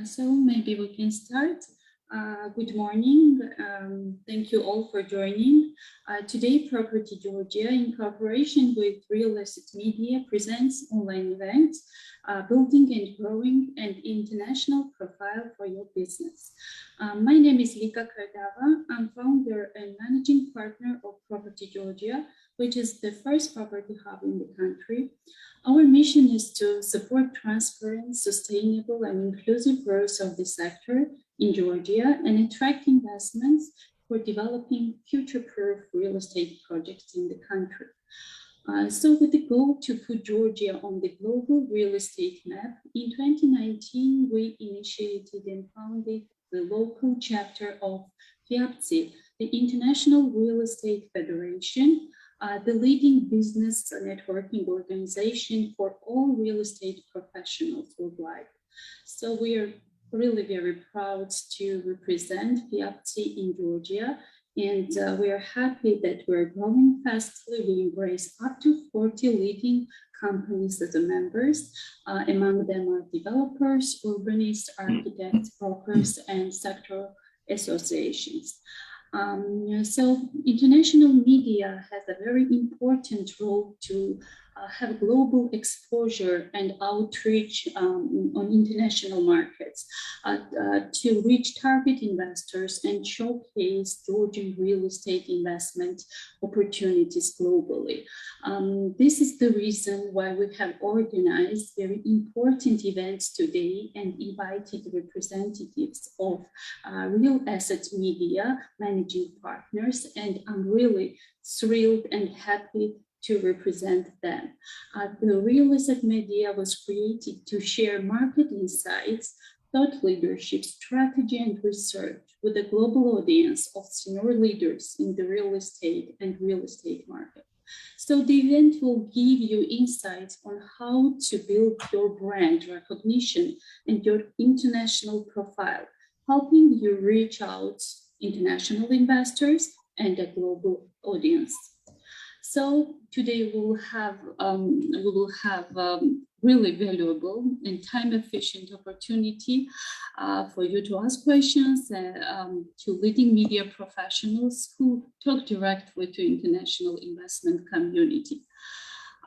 So maybe we can start. Good morning. Thank you all for joining. Today, Property Georgia, in cooperation with Real Estate Media, presents online event, Building and Growing an International Profile for Your Business. My name is Lika Kardava. I'm founder and managing partner of Property Georgia, which is the first property hub in the country. Our mission is to support transparent, sustainable, and inclusive growth of the sector in Georgia and attract investments for developing future-proof real estate projects in the country. So with the goal to put Georgia on the global real estate map, in 2019, we initiated and founded the local chapter of FIABCI, the International Real Estate Federation, the leading business networking organization for all real estate professionals worldwide. So we are really very proud to represent FIABCI in Georgia, and we are happy that we're growing fastly. We embrace up to 40 leading companies as members. Among them are developers, urbanists, architects, brokers, and sector associations. So international media has a very important role to have global exposure and outreach on international markets to reach target investors and showcase Georgian real estate investment opportunities globally. This is the reason why we have organized very important events today and invited representatives of real asset media managing partners, and I'm really thrilled and happy to represent them. The Real Estate Media was created to share market insights, thought leadership, strategy, and research with a global audience of senior leaders in the real estate and real estate market. So the event will give you insights on how to build your brand recognition and your international profile, helping you reach out international investors and a global audience. So today we will have really valuable and time-efficient opportunity for you to ask questions to leading media professionals who talk directly to international investment community.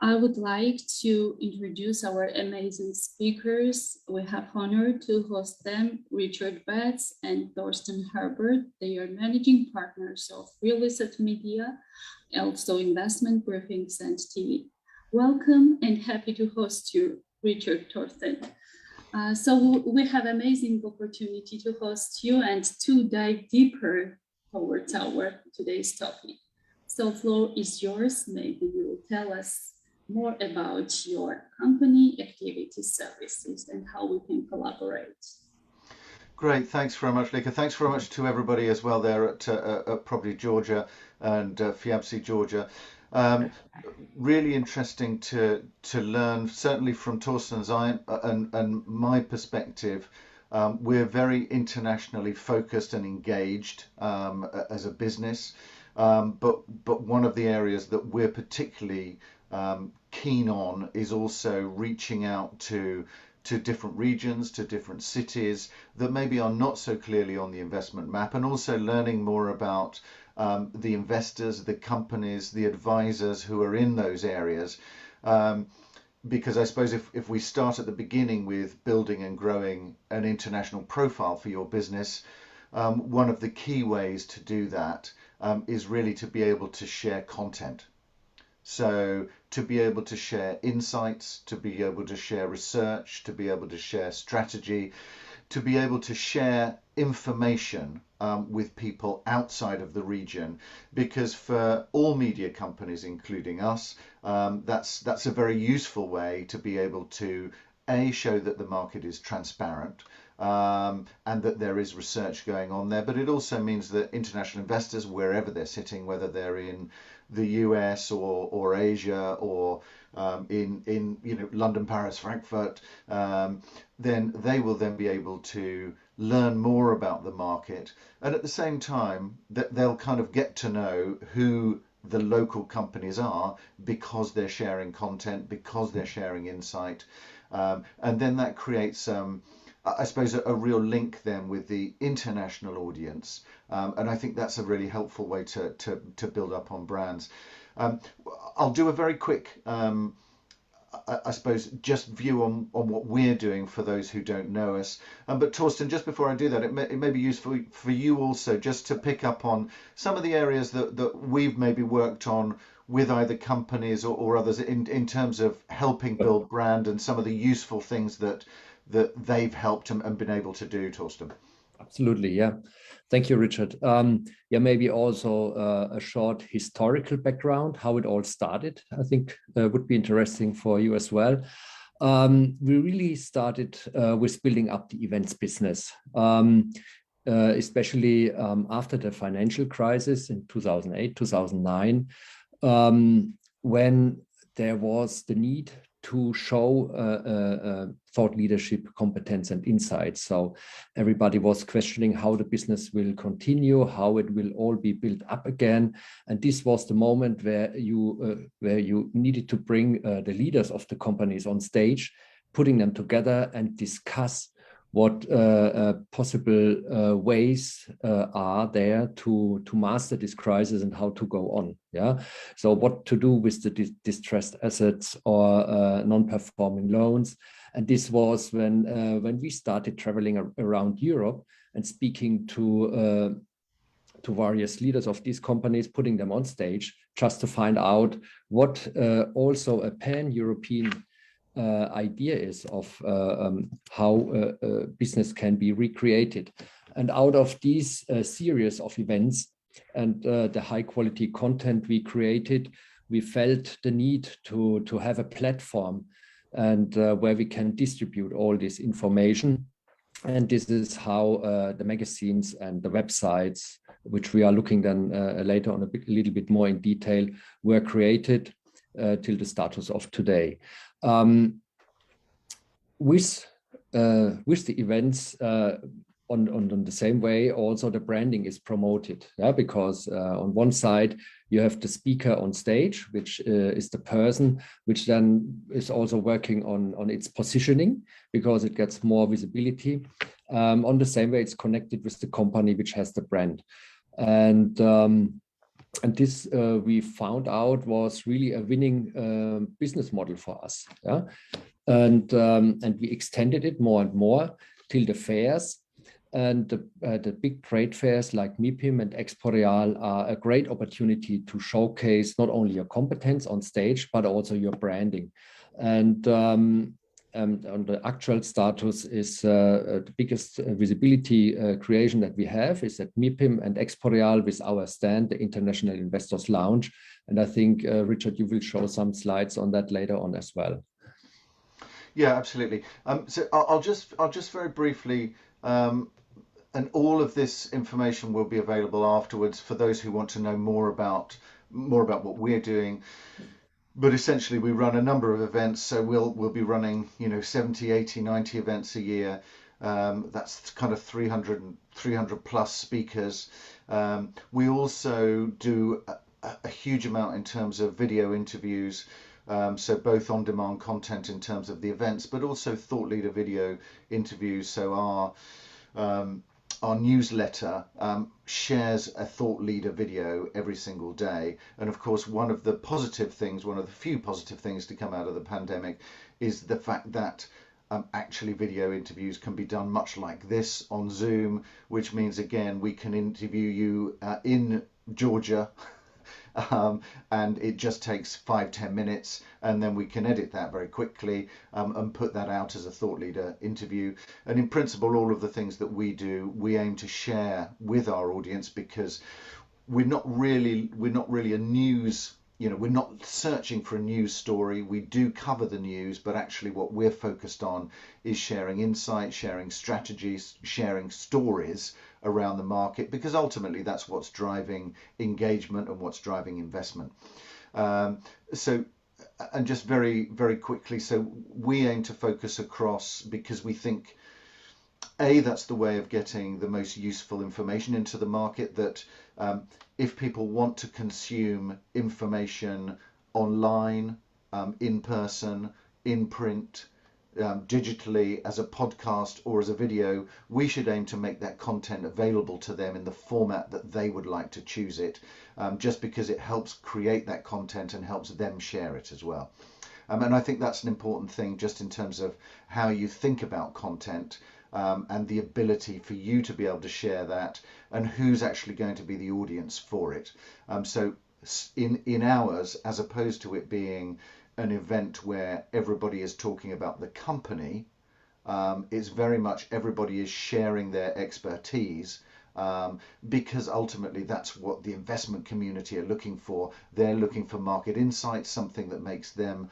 I would like to introduce our amazing speakers. We have honor to host them, Richard Betts and Thorsten Herbert. They are managing partners of Real Estate Media, also investment briefings and TV. Welcome and happy to host you, Richard, Thorsten. So we have amazing opportunity to host you and to dive deeper towards our today's topic. So floor is yours. Maybe you will tell us more about your company, activities, services, and how we can collaborate. Great, thanks very much, Lika. Thanks very much to everybody as well there at Property Georgia and FIABCI-Georgia. Really interesting to learn, certainly from Thorsten's and my perspective. We're very internationally focused and engaged as a business, but one of the areas that we're particularly keen on is also reaching out to different regions, to different cities that maybe are not so clearly on the investment map, and also learning more about the investors, the companies, the advisors who are in those areas. Because I suppose if we start at the beginning with building and growing an international profile for your business, one of the key ways to do that is really to be able to share content. So to be able to share insights, to be able to share research, to be able to share strategy, to be able to share information with people outside of the region, because for all media companies, including us, that's a very useful way to be able to show that the market is transparent, and that there is research going on there, but it also means that international investors, wherever they're sitting, whether they're in the US or Asia or in London, Paris, Frankfurt, then they will then be able to learn more about the market, and at the same time that they'll kind of get to know who the local companies are, because they're sharing content, because they're sharing insight, and then that creates I suppose, a real link then with the international audience. And I think that's a really helpful way to build up on brands. Um, I'll do a very quick, I suppose, just view on what we're doing for those who don't know us. But Thorsten, just before I do that, it may be useful for you also just to pick up on some of the areas that we've maybe worked on with either companies or others in terms of helping build brand and some of the useful things that they've helped and been able to do, Thorsten. Absolutely, yeah. Thank you, Richard. Yeah, maybe also a short historical background, how it all started, I think would be interesting for you as well. We really started with building up the events business, especially after the financial crisis in 2008, 2009, when there was the need to show thought leadership, competence, and insight. So everybody was questioning how the business will continue, how it will all be built up again. And this was the moment where you needed to bring the leaders of the companies on stage, putting them together and discuss what possible ways are there to master this crisis and how to go on. Yeah, so what to do with the distressed assets or non-performing loans. And this was when we started traveling around Europe and speaking to various leaders of these companies, putting them on stage just to find out what also a pan-European idea is of how business can be recreated. And out of these series of events and the high quality content we created, we felt the need to have a platform and where we can distribute all this information. And this is how the magazines and the websites, which we are looking then later on a little bit more in detail, were created till the status of today. With the events on the same way, also the branding is promoted, yeah? Because on one side you have the speaker on stage, which is the person which then is also working on its positioning because it gets more visibility. On the same way, it's connected with the company which has the brand, and this we found out was really a winning business model for us. Yeah? And we extended it more and more till the fairs. And the big trade fairs like MIPIM and Expo are a great opportunity to showcase not only your competence on stage, but also your branding. And on the actual status is the biggest visibility creation that we have is at MIPIM and Expo with our stand, the International Investors Lounge. And I think, Richard, you will show some slides on that later on as well. Yeah, absolutely. So I'll just very briefly, and all of this information will be available afterwards for those who want to know more about what we're doing. But essentially, we run a number of events, so we'll be running 70, 80, 90 events a year. That's kind of 300 plus speakers. We also do a huge amount in terms of video interviews. So both on-demand content in terms of the events, but also thought leader video interviews. So our newsletter shares a thought leader video every single day. And of course, one of the few positive things to come out of the pandemic is the fact that actually video interviews can be done much like this on Zoom, which means, again, we can interview you in Georgia. And it just takes 5-10 minutes, and then we can edit that very quickly and put that out as a thought leader interview. And in principle, all of the things that we do, we aim to share with our audience, because we're not really a news, we're not searching for a news story. We do cover the news, but actually what we're focused on is sharing insight, sharing strategies, sharing stories around the market, because ultimately that's what's driving engagement and what's driving investment. So, and just very, very quickly, so we aim to focus across, because we think that's the way of getting the most useful information into the market, that if people want to consume information online, in person, in print, digitally, as a podcast or as a video, we should aim to make that content available to them in the format that they would like to choose it, just because it helps create that content and helps them share it as well. And I think that's an important thing just in terms of how you think about content, and the ability for you to be able to share that and who's actually going to be the audience for it. So in ours, as opposed to it being an event where everybody is talking about the company, it's very much everybody is sharing their expertise, because ultimately that's what the investment community are looking for. They're looking for market insights, something that makes them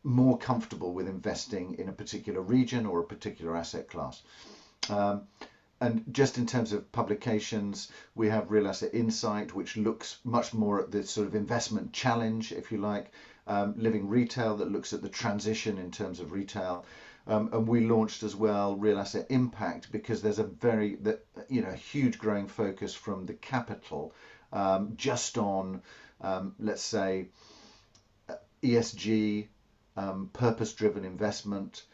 more comfortable with investing in a particular region or a particular asset class. And just in terms of publications, we have Real Asset Insight, which looks much more at the sort of investment challenge, if you like. Living Retail, that looks at the transition in terms of retail. And we launched as well Real Asset Impact, because there's a huge growing focus from the capital, just on, let's say, ESG, purpose-driven investment,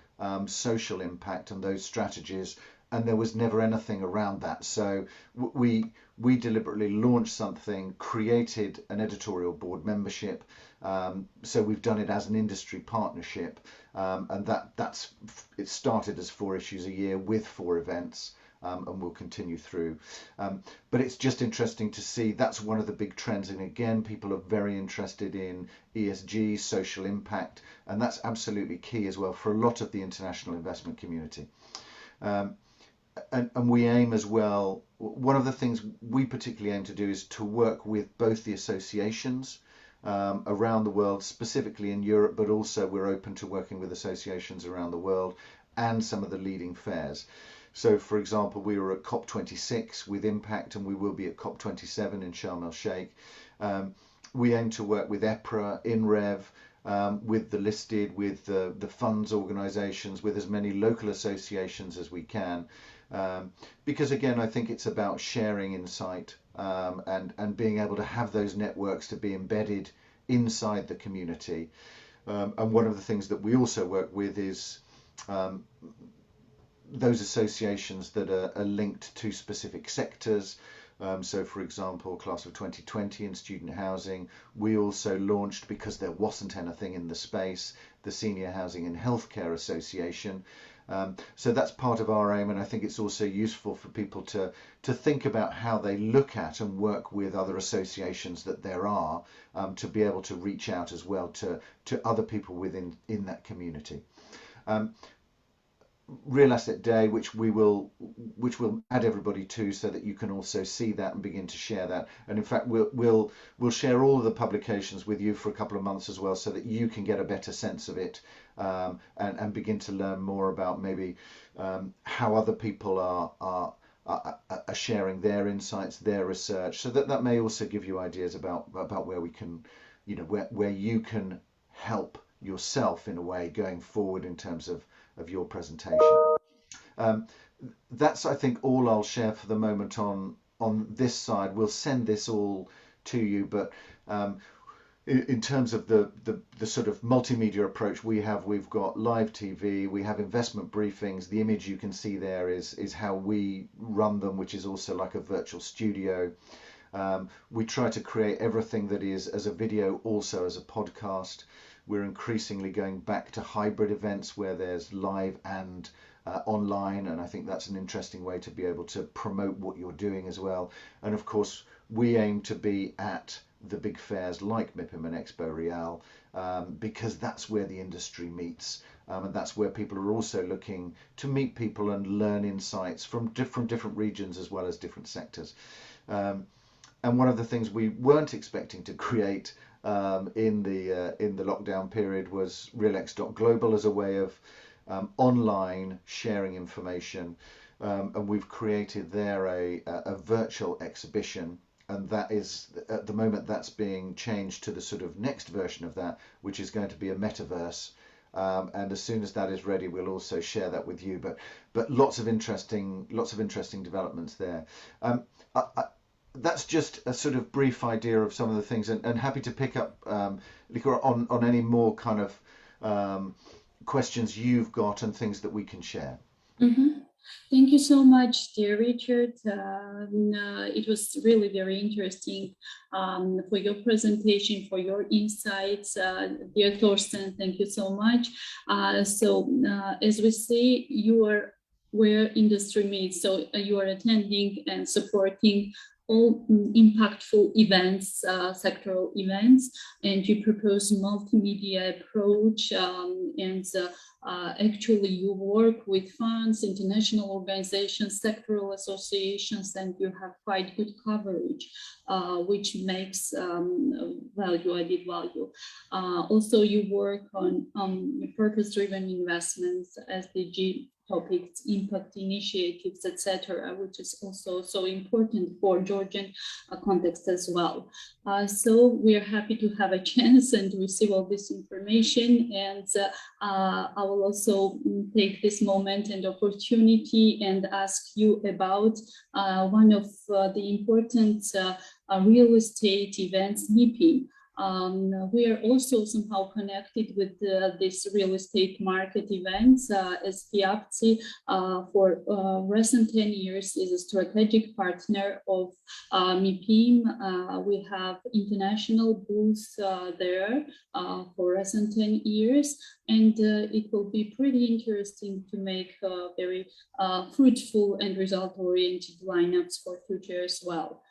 social impact, and those strategies. And there was never anything around that. So we deliberately launched something, created an editorial board membership. So we've done it as an industry partnership, and it started as 4 issues a year with 4 events. And we'll continue through. But it's just interesting to see that's one of the big trends. And again, people are very interested in ESG, social impact, and that's absolutely key as well for a lot of the international investment community. And we aim as well, one of the things we particularly aim to do is to work with both the associations around the world, specifically in Europe, but also we're open to working with associations around the world and some of the leading fairs. So, for example, we were at COP26 with Impact, and we will be at COP27 in Sharm el-Sheikh. We aim to work with EPRA, INREV, with the listed, with the funds organisations, with as many local associations as we can. Because again, I think it's about sharing insight, and being able to have those networks to be embedded inside the community. And one of the things that we also work with is those associations that are linked to specific sectors. So, for example, Class of 2020 in student housing, we also launched, because there wasn't anything in the space, the Senior Housing and Healthcare Association. So that's part of our aim, and I think it's also useful for people to think about how they look at and work with other associations that there are, to be able to reach out as well to other people within that community. Real Asset Day, which we'll add everybody to, so that you can also see that and begin to share that. And in fact, we'll share all of the publications with you for a couple of months as well, so that you can get a better sense of it, and begin to learn more about maybe how other people are sharing their insights, their research, so that may also give you ideas about where we can, where you can help yourself in a way going forward in terms of your presentation. That's, I think, all I'll share for the moment on this side. We'll send this all to you, but in terms of the sort of multimedia approach we've got live TV, we have investment briefings. The image you can see there is how we run them, which is also like a virtual studio. We try to create everything that is as a video, also as a podcast. We're increasingly going back to hybrid events where there's live and online, and I think that's an interesting way to be able to promote what you're doing as well. And of course, we aim to be at the big fairs like MIPIM and Expo Real, because that's where the industry meets, and that's where people are also looking to meet people and learn insights from different regions as well as different sectors. And one of the things we weren't expecting to create in the lockdown period was realx.global as a way of online sharing information, and we've created there a virtual exhibition, and that is, at the moment, that's being changed to the sort of next version of that, which is going to be a metaverse, and as soon as that is ready, we'll also share that with you. But lots of interesting developments there. That's just a sort of brief idea of some of the things, and happy to pick up, Lika, on any more kind of questions you've got and things that we can share. Mm-hmm. Thank you so much, dear Richard. It was really very interesting for your presentation, for your insights. Dear Thorsten, thank you so much. As we say, you are where industry meets. So you are attending and supporting all impactful events, sectoral events, and you propose multimedia approach actually, you work with funds, international organizations, sectoral associations, and you have quite good coverage, which makes added value. Also, you work on purpose-driven investments, SDG topics, impact initiatives, etc., which is also so important for Georgian context as well. So we are happy to have a chance and receive all this information, and I will also take this moment and opportunity and ask you about one of the important real estate events, MIPIM. We are also somehow connected with this real estate market events, as FIABCI for recent 10 years is a strategic partner of MIPIM. We have international booths there for recent 10 years, and it will be pretty interesting to make very fruitful and result-oriented lineups for future as well.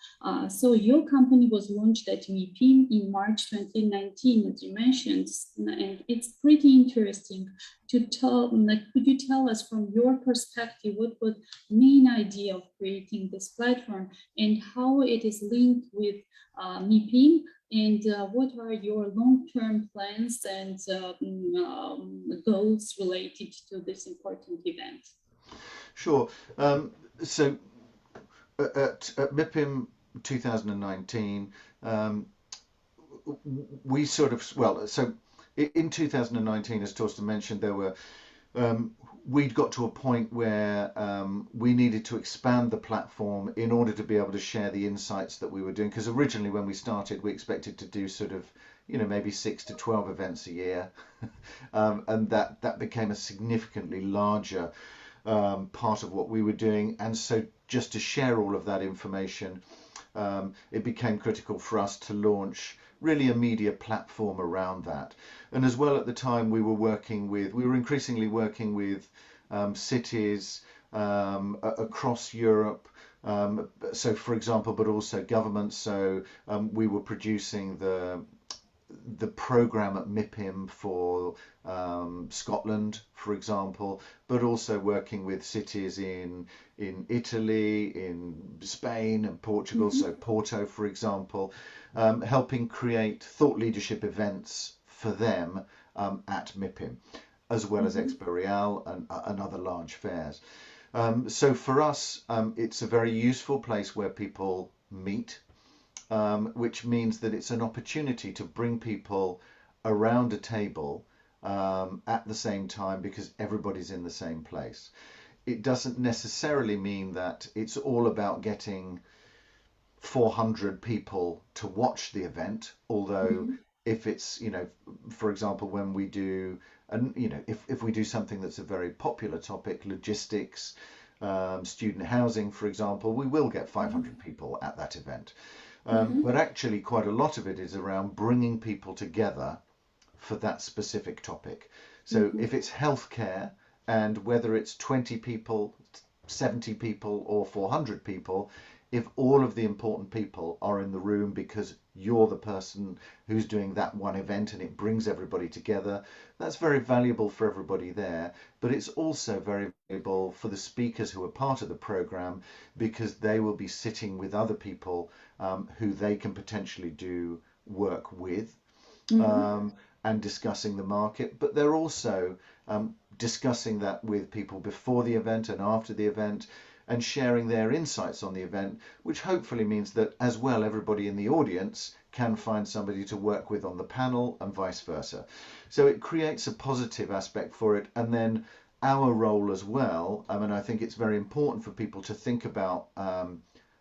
So your company was launched at MIPIM in March 2019, as you mentioned, and it's pretty interesting to tell. Could you tell us from your perspective what was the main idea of creating this platform and how it is linked with MIPIM, and what are your long-term plans and goals related to this important event? Sure. So at MIPIM 2019, we sort of, well, so in 2019, as Thorsten mentioned, there were we'd got to a point where we needed to expand the platform in order to be able to share the insights that we were doing, because originally when we started we expected to do sort of, you know, maybe 6 to 12 events a year, and that became a significantly larger part of what we were doing, and so just to share all of that information, it became critical for us to launch really a media platform around that. And as well, at the time we were increasingly working with cities across Europe, so for example, but also governments. So we were producing the program at MIPIM for Scotland, for example, but also working with cities in Italy, in Spain and Portugal, so Porto, for example, helping create thought leadership events for them at MIPIM, as well as Expo Real and other large fairs. So for us, it's a very useful place where people meet, which means that it's an opportunity to bring people around a table at the same time, because everybody's in the same place. It doesn't necessarily mean that it's all about getting 400 people to watch the event, although if it's, you know, for example, when we do, and you know, if we do something that's a very popular topic, logistics, student housing, for example, we will get 500 people at that event. But actually quite a lot of it is around bringing people together for that specific topic. So if it's healthcare, and whether it's 20 people, 70 people or 400 people, if all of the important people are in the room because you're the person who's doing that one event and it brings everybody together, that's very valuable for everybody there. But it's also very valuable for the speakers who are part of the program, because they will be sitting with other people who they can potentially do work with, and discussing the market. But they're also discussing that with people before the event and after the event, and sharing their insights on the event, which hopefully means that as well everybody in the audience can find somebody to work with on the panel and vice versa. So it creates a positive aspect for it. And then our role as well, I mean, I think it's very important for people to think about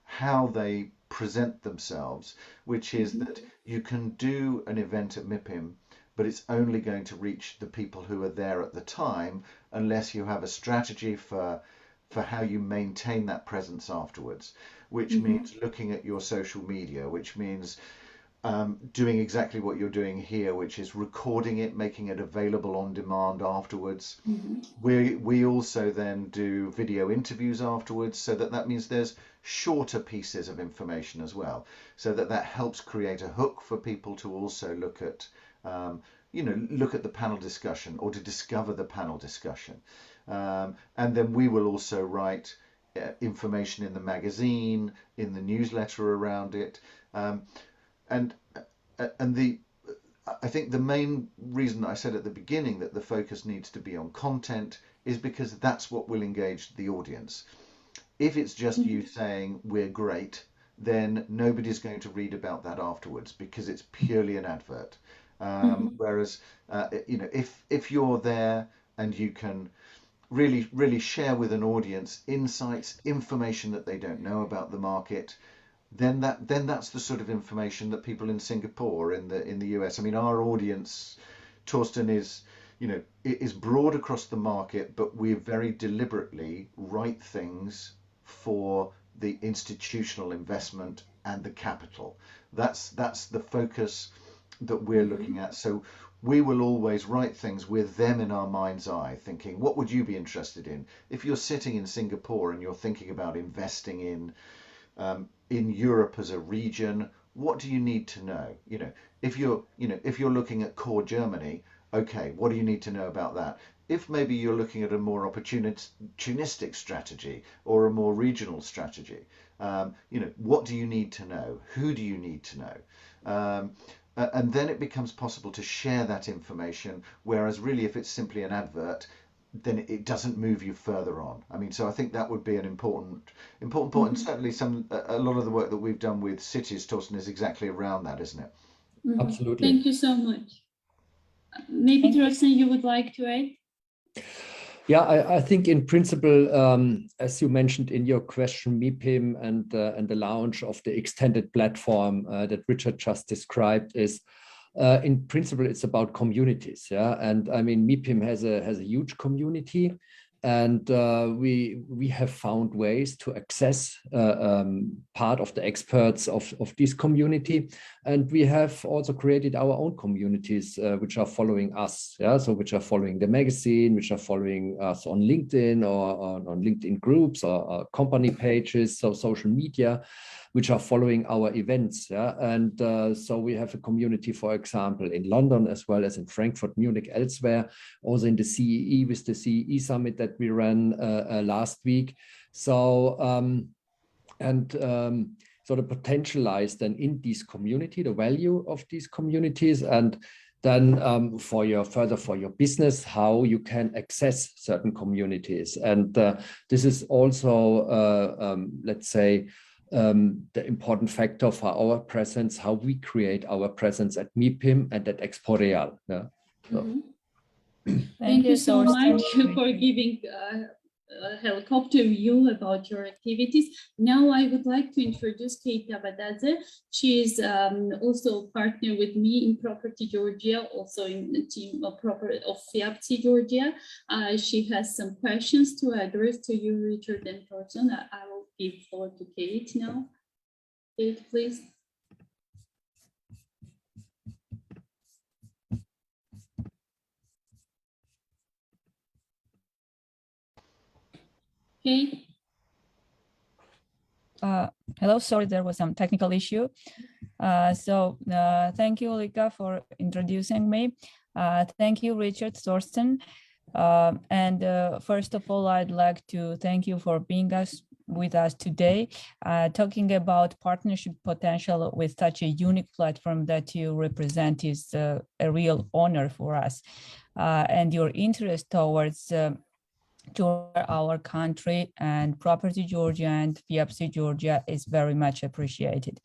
how they present themselves, which is that you can do an event at MIPIM but it's only going to reach the people who are there at the time unless you have a strategy for how you maintain that presence afterwards, which means looking at your social media, which means doing exactly what you're doing here, which is recording it, making it available on demand afterwards. We also then do video interviews afterwards, so that means there's shorter pieces of information as well, so that helps create a hook for people to also look at look at the panel discussion or to discover the panel discussion. And then we will also write information in the magazine, in the newsletter around it. And I think the main reason I said at the beginning that the focus needs to be on content is because that's what will engage the audience. If it's just you saying we're great, then nobody's going to read about that afterwards because it's purely an advert. Whereas, if you're there and you can really share with an audience insights, information that they don't know about the market, then that's the sort of information that people in Singapore, in the US. I mean, our audience, Thorsten, is broad across the market, but we very deliberately write things for the institutional investment and the capital. That's the focus that we're looking at. So we will always write things with them in our mind's eye, thinking, what would you be interested in? If you're sitting in Singapore and you're thinking about investing in Europe as a region, what do you need to know? If you're looking at core Germany, okay, what do you need to know about that? If maybe you're looking at a more opportunistic strategy or a more regional strategy, what do you need to know? Who do you need to know? And then it becomes possible to share that information, whereas really if it's simply an advert, then it doesn't move you further on. I mean, so I think that would be an important point. And certainly a lot of the work that we've done with cities, Thorsten, is exactly around that, isn't it? Absolutely. Thank you so much. Maybe Thorsten, you would like to add? Yeah, I think in principle, as you mentioned in your question, MIPIM and the launch of the extended platform that Richard just described is, in principle, it's about communities. Yeah, and I mean, MIPIM has a huge community, and we have found ways to access part of the experts of this community, and we have also created our own communities which are following us. Yeah, so which are following the magazine, which are following us on LinkedIn or on LinkedIn groups or company pages, so social media, which are following our events. Yeah? And so we have a community, for example, in London, as well as in Frankfurt, Munich, elsewhere, also in the CEE with the CEE summit that we ran last week. So, so the potential lies then in this community, the value of these communities, and then for your business, how you can access certain communities. And this is also, let's say, the important factor for our presence, how we create our presence at MIPIM and at Expo Real. Yeah. So. Thank you so much for giving a helicopter view about your activities. Now I would like to introduce Kate Tabatadze. She is also a partner with me in Property Georgia, also in the team of FIABCI-Georgia. She has some questions to address to you, Richard and Thorsten. I will give floor to Kate now. Kate, please. Kate. Hello, sorry, there was some technical issue. Thank you, Lika, for introducing me. Thank you, Richard, Thorsten. First of all, I'd like to thank you for being with us today, talking about partnership potential with such a unique platform that you represent is a real honor for us. And your interest towards our country and Property Georgia and FIABCI-Georgia is very much appreciated.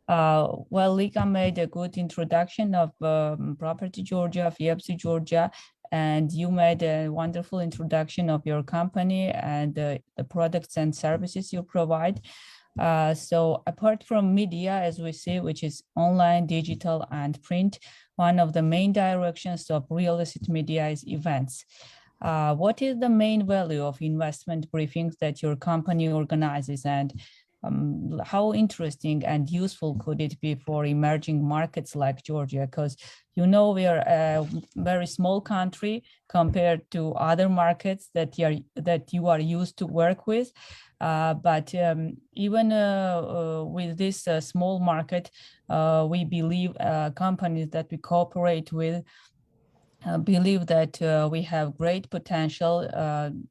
Well, Lika made a good introduction of Property Georgia, FIABCI-Georgia, and you made a wonderful introduction of your company and the products and services you provide. So apart from media, as we see, which is online, digital, and print, one of the main directions of real estate media is events. What is the main value of investment briefings that your company organizes, and how interesting and useful could it be for emerging markets like Georgia? Because you know we are a very small country compared to other markets that you are used to work with. But even with this small market, we believe companies that we cooperate with believe that we have great potential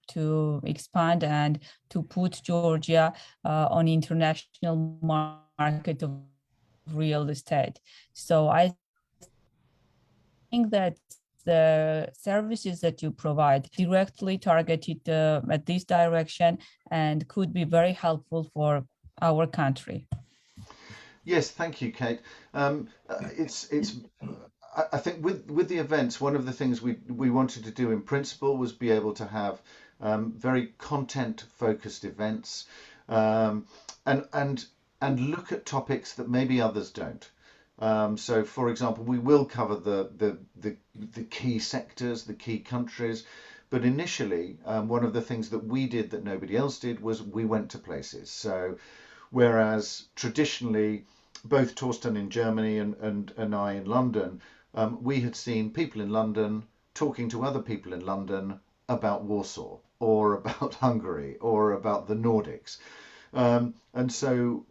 to expand and to put Georgia on international market of real estate. So I think that the services that you provide directly targeted at this direction and could be very helpful for our country. Yes, thank you, Kate. I think with the events, one of the things we wanted to do in principle was be able to have very content focused events, and look at topics that maybe others don't. So, for example, we will cover the key sectors, the key countries, but initially, one of the things that we did that nobody else did was we went to places. So, whereas traditionally, both Thorsten in Germany and I in London, we had seen people in London talking to other people in London about Warsaw or about Hungary or about the Nordics. And so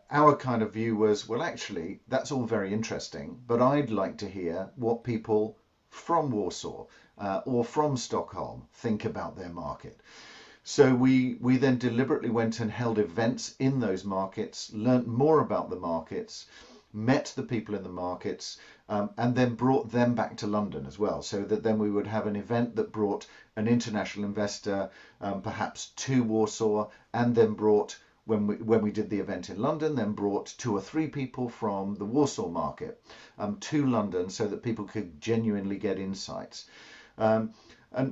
our kind of view was, well, actually, that's all very interesting, but I'd like to hear what people from Warsaw or from Stockholm think about their market. So we then deliberately went and held events in those markets, learnt more about the markets, met the people in the markets, and then brought them back to London as well, so that then we would have an event that brought an international investor perhaps to Warsaw, and then brought, when we did the event in London, then brought 2 or 3 people from the Warsaw market to London, so that people could genuinely get insights. And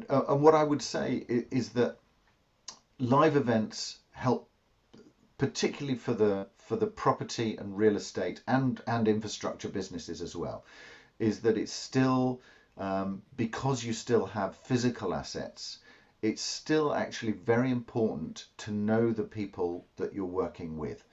what I would say is that live events help, particularly for the property and real estate and infrastructure businesses as well, is that it's still, because you still have physical assets, it's still actually very important to know the people that you're working with.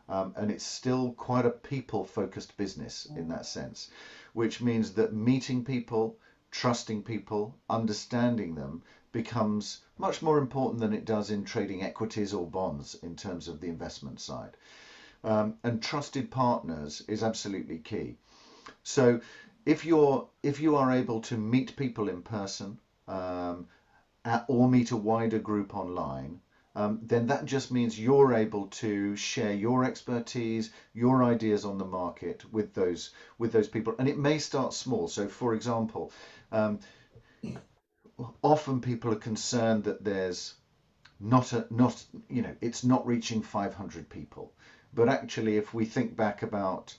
And it's still quite a people-focused business in that sense, which means that meeting people, trusting people, understanding them becomes much more important than it does in trading equities or bonds in terms of the investment side. And trusted partners is absolutely key. So if you are able to meet people in person or meet a wider group online, then that just means you're able to share your expertise, your ideas on the market with those people. And it may start small. So, for example, often people are concerned that there's it's not reaching 500 people. But actually, if we think back about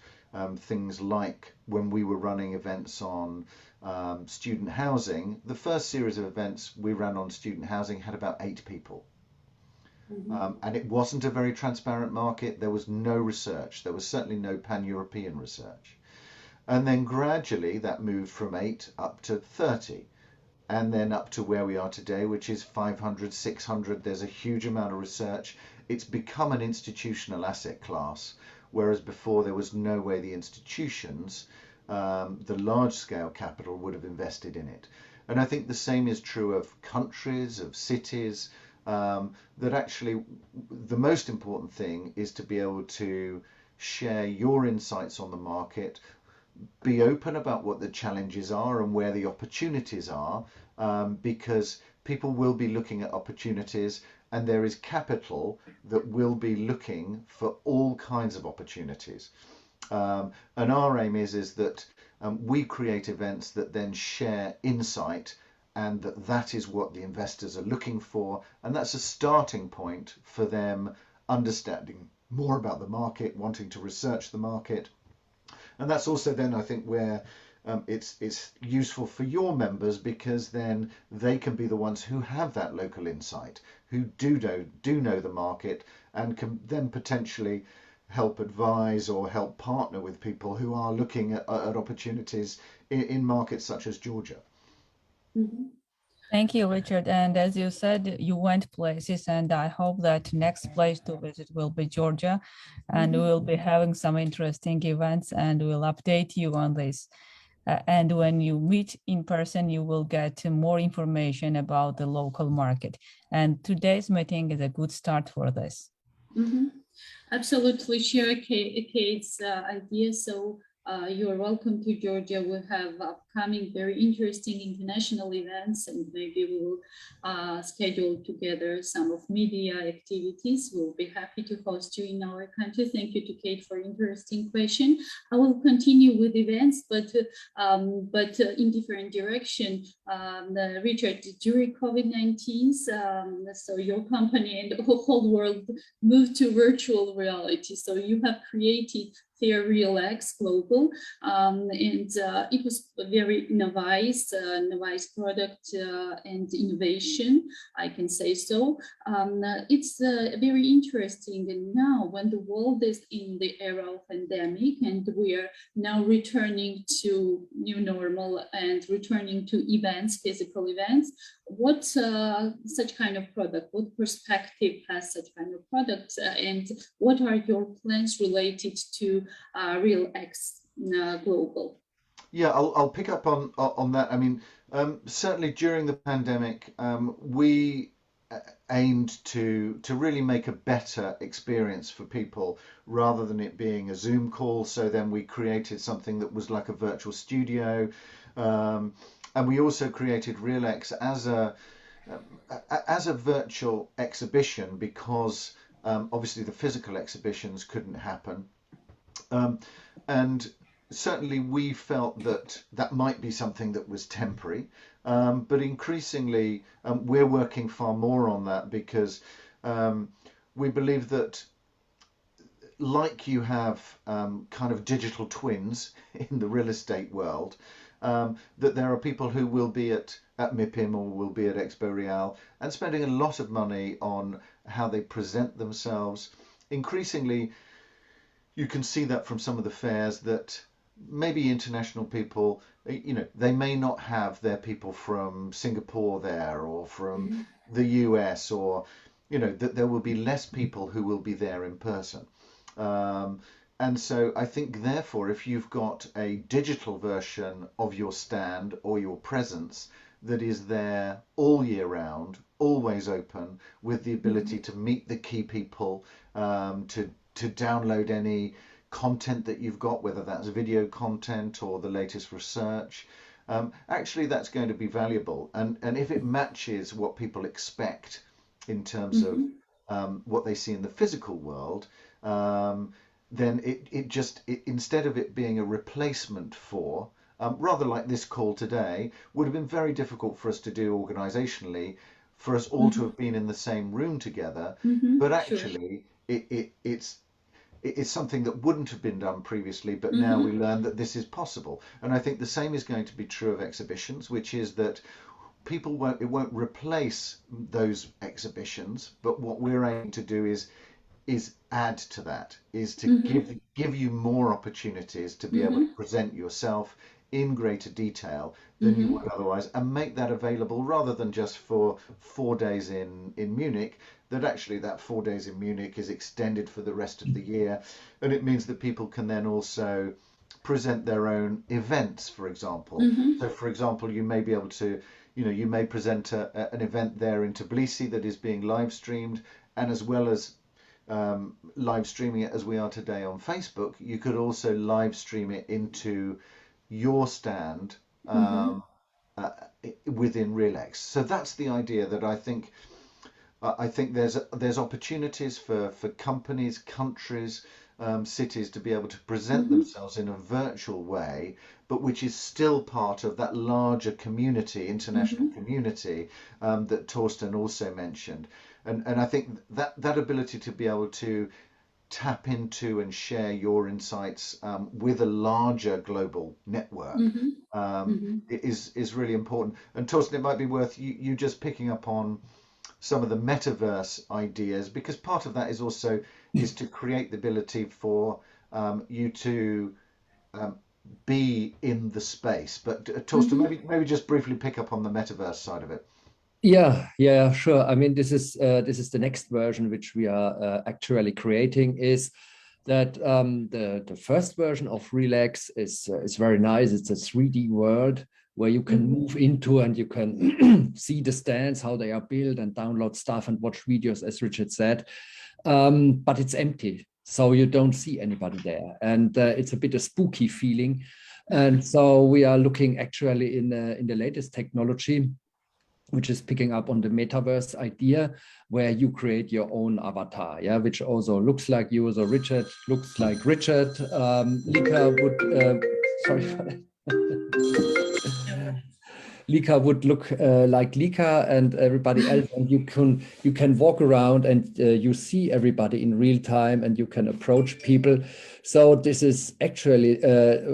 things like when we were running events on student housing, the first series of events we ran on student housing had about 8 people. And it wasn't a very transparent market. There was no research. There was certainly no pan-European research. And then gradually that moved from 8 up to 30. And then up to where we are today, which is 500, 600. There's a huge amount of research. It's become an institutional asset class, whereas before there was no way the institutions, the large-scale capital, would have invested in it. And I think the same is true of countries, of cities, that actually the most important thing is to be able to share your insights on the market, be open about what the challenges are and where the opportunities are, because people will be looking at opportunities, and there is capital that will be looking for all kinds of opportunities. And our aim is that we create events that then share insight, and that is what the investors are looking for, and that's a starting point for them understanding more about the market, wanting to research the market. And that's also then, I think, where it's useful for your members, because then they can be the ones who have that local insight, who do know the market, and can then potentially help advise or help partner with people who are looking at opportunities in markets such as Georgia. Mhm. Thank you, Richard. And as you said, you went places, and I hope that next place to visit will be Georgia, and we'll be having some interesting events, and we'll update you on this. And when you meet in person, you will get more information about the local market. And today's meeting is a good start for this. Absolutely share Kate's idea. So you are welcome to Georgia. We have upcoming very interesting international events, and maybe we will schedule together some of media activities. We'll be happy to host you in our country. Thank you to Kate for interesting question. I will continue with events, but in different direction. Richard, during COVID-19, so your company and the whole world moved to virtual reality. So you have created FIABCI Global, and it was a very novice product and innovation, I can say so. It's very interesting, and now when the world is in the era of pandemic and we are now returning to new normal and returning to events, physical events, what such kind of product, what perspective has such kind of product, and what are your plans related to RealX Global? Yeah, I'll pick up on that. I mean, certainly during the pandemic, we aimed to really make a better experience for people rather than it being a Zoom call. So then we created something that was like a virtual studio, and we also created RealX as a virtual exhibition, because obviously the physical exhibitions couldn't happen, and certainly we felt that that might be something that was temporary, but increasingly we're working far more on that, because we believe that, like you have kind of digital twins in the real estate world, that there are people who will be at MIPIM or will be at Expo Real and spending a lot of money on how they present themselves. Increasingly, you can see that from some of the fairs, that maybe international people, they may not have their people from Singapore there, or from the US, or, that there will be less people who will be there in person. And so I think, therefore, if you've got a digital version of your stand or your presence that is there all year round, always open, with the ability to meet the key people, to download any content that you've got, whether that's video content or the latest research, actually that's going to be valuable. And if it matches what people expect in terms of what they see in the physical world, then it just, instead of it being a replacement for, rather like this call today, would have been very difficult for us to do organizationally, for us all to have been in the same room together. But actually, it's something that wouldn't have been done previously, but now we learn that this is possible. And I think the same is going to be true of exhibitions, which is that it won't replace those exhibitions, but what we're aiming to do is add to that, is to give you more opportunities to be able to present yourself in greater detail than you would otherwise, and make that available rather than just for 4 days in Munich, that actually that 4 days in Munich is extended for the rest of the year. And it means that people can then also present their own events, for example. So for example, you may be able to, you may present an event there in Tbilisi that is being live streamed, and as well as live streaming it as we are today on Facebook, you could also live stream it into your stand within RealX. So that's the idea, that I think there's opportunities for companies, countries, cities to be able to present themselves in a virtual way, but which is still part of that larger community, international community, that Thorsten also mentioned. And I think that ability to be able to tap into and share your insights with a larger global network is really important. And Thorsten, it might be worth you just picking up on some of the metaverse ideas, because part of that is also is to create the ability for you to be in the space. But Thorsten, maybe just briefly pick up on the metaverse side of it. Yeah, sure. I mean, this is the next version which we are actually creating. Is that the first version of Relax is very nice. It's a 3D world where you can move into and you can see the stands, how they are built, and download stuff and watch videos, as Richard said. But it's empty, so you don't see anybody there, and it's a bit a spooky feeling. And so we are looking actually in the latest technology, which is picking up on the metaverse idea, where you create your own avatar, yeah, which also looks like you. So Richard looks like Richard. Lika would, sorry for that. Lika would look like Lika and everybody else, and you can walk around and you see everybody in real time, and you can approach people. So this is actually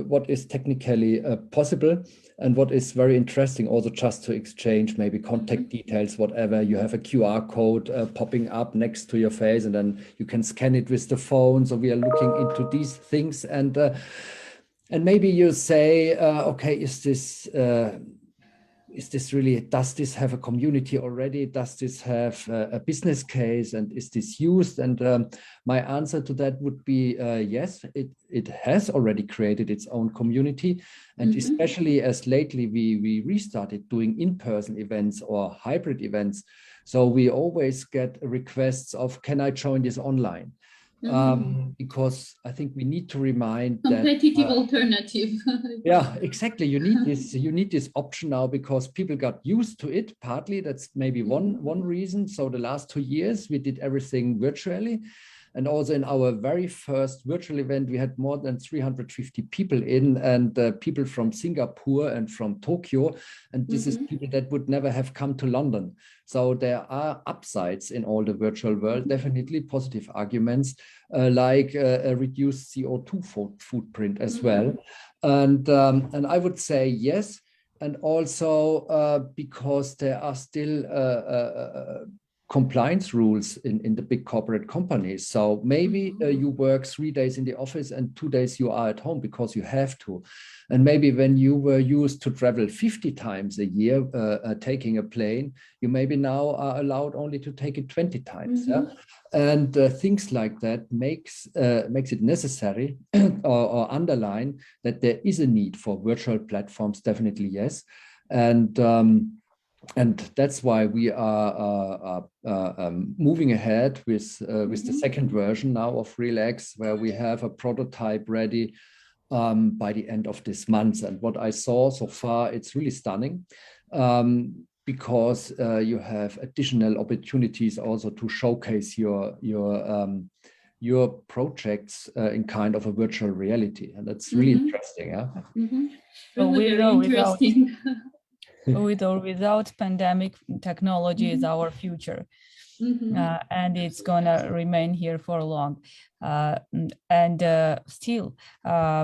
what is technically possible, and what is very interesting also, just to exchange maybe contact details, whatever. You have a QR code popping up next to your face, and then you can scan it with the phone. So we are looking into these things, and maybe you say, okay, is this really, does this have a community already? Does this have a business case, and is this used? And my answer to that would be yes, it has already created its own community. And especially as lately we restarted doing in-person events or hybrid events. So we always get requests of, can I join this online? Because I think we need to remind competitive alternative. Yeah, exactly. You need this option now, because people got used to it. Partly that's maybe one reason. So the last 2 years we did everything virtually. And also in our very first virtual event, we had more than 350 people in, and people from Singapore and from Tokyo. And this is people that would never have come to London. So there are upsides in all the virtual world, definitely positive arguments, like a reduced CO2 footprint as well. And I would say yes. And also because there are still compliance rules in the big corporate companies. So maybe you work 3 days in the office and 2 days you are at home because you have to. And maybe when you were used to travel 50 times a year taking a plane, you maybe now are allowed only to take it 20 times. Yeah? And things like that makes it necessary or underline that there is a need for virtual platforms, definitely yes. And that's why we are moving ahead with the second version now of Relax, where we have a prototype ready by the end of this month. And what I saw so far, it's really stunning, because you have additional opportunities also to showcase your projects in kind of a virtual reality, and that's really interesting. Yeah. Really very interesting. With or without pandemic, technology is our future, and it's gonna remain here for long. Still,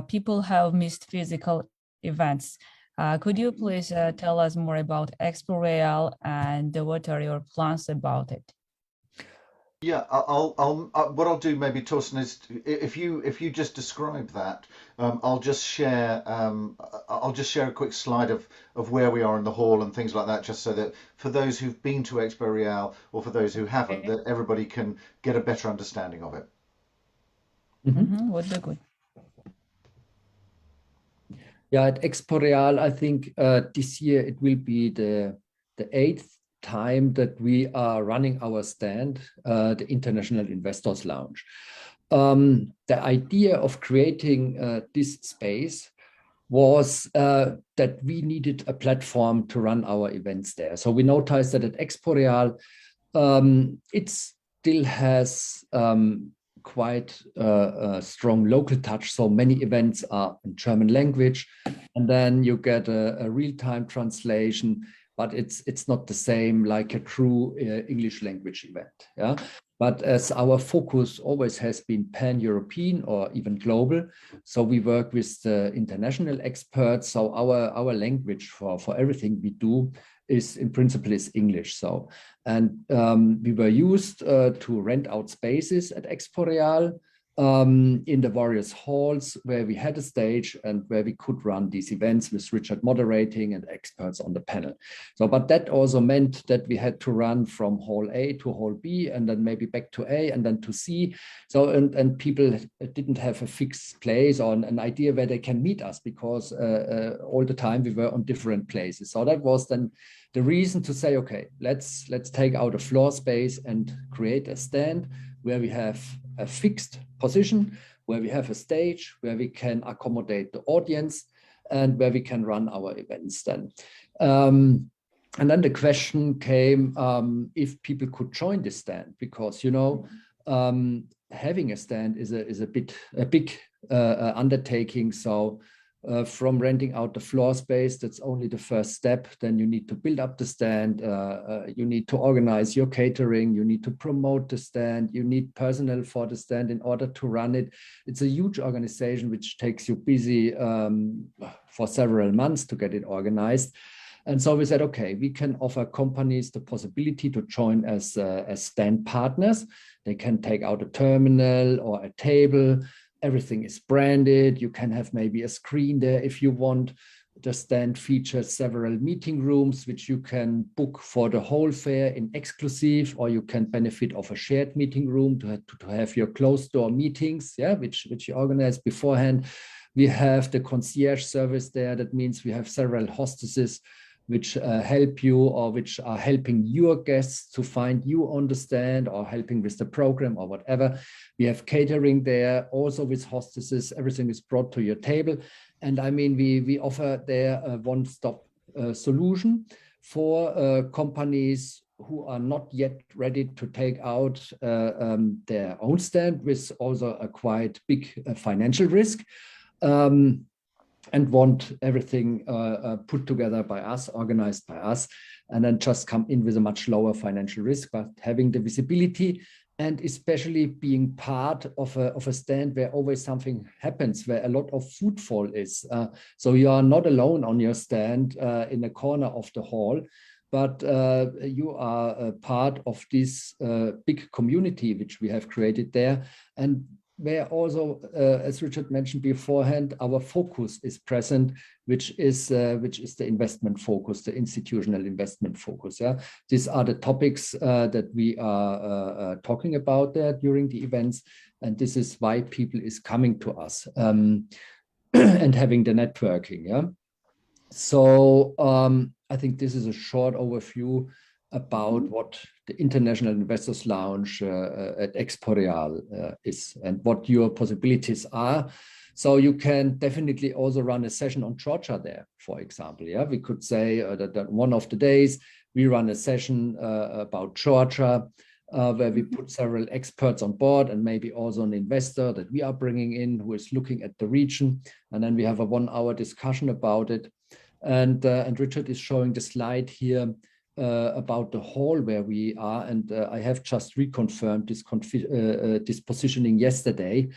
people have missed physical events. Could you please tell us more about Expo Real, and what are your plans about it? Yeah, what I'll do maybe, Thorsten, is if you just describe that, I'll just share a quick slide of where we are in the hall and things like that, just so that for those who've been to Expo Real, or for those who haven't, that everybody can get a better understanding of it. Would be good. Yeah, at Expo Real, I think this year it will be the 8th time that we are running our stand, the International Investors Lounge. The idea of creating this space was that we needed a platform to run our events there. So we noticed that at Expo Real, it still has quite a strong local touch. So many events are in German language, and then you get a real-time translation, but it's not the same like a true English language event. Yeah. But as our focus always has been pan-European or even global, so we work with the international experts. So our language for everything we do is in principle is English. So, and we were used to rent out spaces at Expo Real in the various halls where we had a stage and where we could run these events with Richard moderating and experts on the panel. So, but that also meant that we had to run from hall A to hall B and then maybe back to A and then to C. So, and people didn't have a fixed place or an idea where they can meet us because all the time we were on different places. So that was then the reason to say, okay, let's take out a floor space and create a stand where we have a fixed position, where we have a stage, where we can accommodate the audience and where we can run our events then. And then the question came if people could join this stand, because, you know, having a stand is a big undertaking. So from renting out the floor space, that's only the first step. Then you need to build up the stand. You need to organize your catering. You need to promote the stand. You need personnel for the stand in order to run it. It's a huge organization which takes you busy for several months to get it organized. And so we said, okay, we can offer companies the possibility to join as stand partners. They can take out a terminal or a table. Everything is branded. You can have maybe a screen there if you want. The stand features several meeting rooms, which you can book for the whole fair in exclusive, or you can benefit of a shared meeting room to have your closed door meetings, yeah, which you organize beforehand. We have the concierge service there. That means we have several hostesses which help you or which are helping your guests to find you on the stand or helping with the program or whatever. We have catering there also with hostesses. Everything is brought to your table. And I mean, we offer there a one-stop solution for companies who are not yet ready to take out their own stand with also a quite big financial risk. And want everything put together by us, organized by us, and then just come in with a much lower financial risk, but having the visibility and especially being part of a stand where always something happens, where a lot of footfall is. So you are not alone on your stand in a corner of the hall, but you are a part of this big community which we have created there. And where also, as Richard mentioned beforehand, our focus is present, which is the investment focus, the institutional investment focus. Yeah, these are the topics that we are talking about there during the events, and this is why people is coming to us and having the networking. Yeah, so I think this is a short overview about what the International Investors Lounge at Expo Real is and what your possibilities are. So you can definitely also run a session on Georgia there, for example. Yeah, we could say that one of the days we run a session about Georgia, where we put several experts on board and maybe also an investor that we are bringing in who is looking at the region. And then we have a 1-hour discussion about it. And Richard is showing the slide here about the hall where we are, and I have just reconfirmed this positioning yesterday,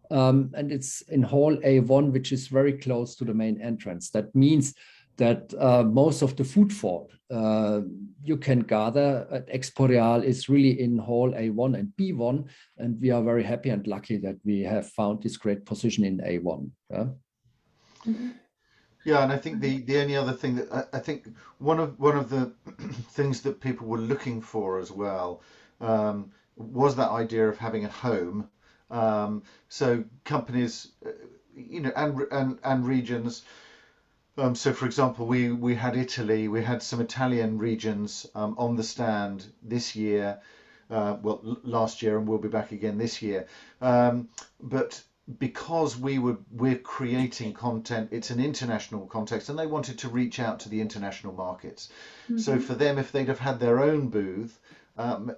and it's in hall A1, which is very close to the main entrance. That means that most of the footfall you can gather at Expo Real is really in hall A1 and B1, and we are very happy and lucky that we have found this great position in A1. Yeah? Mm-hmm. Yeah, and I think the only other thing that I think one of the things that people were looking for as well was that idea of having a home. So companies, you know, and regions. So, for example, we had Italy, we had some Italian regions on the stand this year, last year, and we'll be back again this year. But because we're creating content, it's an international context, and they wanted to reach out to the international markets. Mm-hmm. So for them, if they'd have had their own booth,